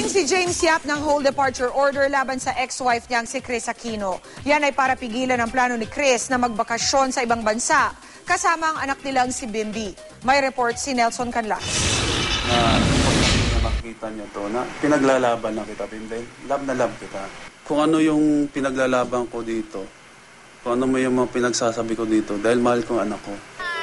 Si James Yap ng hold departure order laban sa ex-wife niyang si Chris Aquino. Yan ay para pigilan ang plano ni Chris na magbakasyon sa ibang bansa, kasama ang anak nilang si Bimbi. May report si Nelson Canlas. Na makita niyo to na pinaglalaban na kita, Bimbi. Love na love kita. Kung ano yung pinaglalaban ko dito, kung ano mo yung mga pinagsasabi ko dito, dahil mahal ko ang anak ko.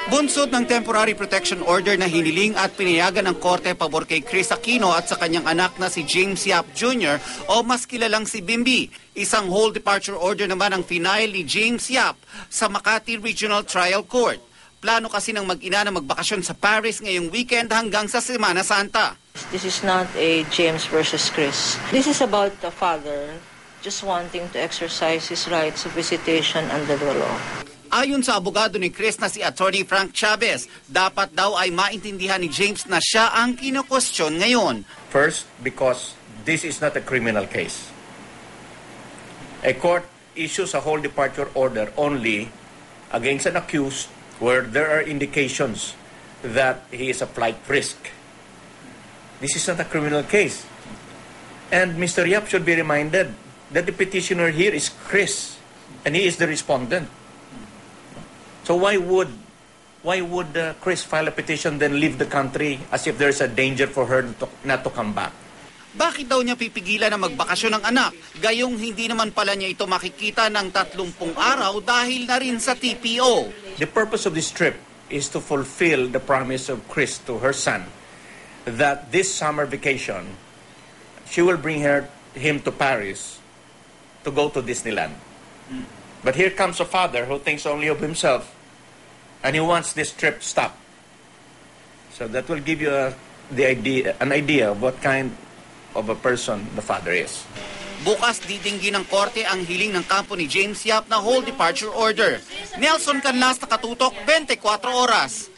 Bunsod ng temporary protection order na hiniling at pinayagan ng korte pabor kay Chris Aquino at sa kanyang anak na si James Yap Jr. o mas kilalang si Bimbi. Isang hold departure order naman ang final ni James Yap sa Makati Regional Trial Court. Plano kasi ng mag-ina na magbakasyon sa Paris ngayong weekend hanggang sa Semana Santa. This is not a James versus Chris. This is about the father just wanting to exercise his rights of visitation under the law. Ayon sa abogado ni Chris na si Attorney Frank Chavez, dapat daw ay maintindihan ni James na siya ang kino-question ngayon. First, because this is not a criminal case. A court issues a whole departure order only against an accused where there are indications that he is a flight risk. This is not a criminal case. And Mr. Yap should be reminded that the petitioner here is Chris, and he is the respondent. So why would Chris file a petition then leave the country as if there's a danger for her not to come back? Bakit daw niya pipigilan na magbakasyon ng anak? Gayong hindi naman pala niya ito makikita ng 30 araw dahil na rin sa TPO. The purpose of this trip is to fulfill the promise of Chris to her son that this summer vacation, she will bring him to Paris to go to Disneyland. But here comes a father who thinks only of himself, and he wants this trip stopped. So that will give you an idea of what kind of a person the father is. Bukas didinggin ng korte ang hiling ng kampo ni James Yap na whole departure order. Nelson Canlas, Nakatutok, 24 Oras.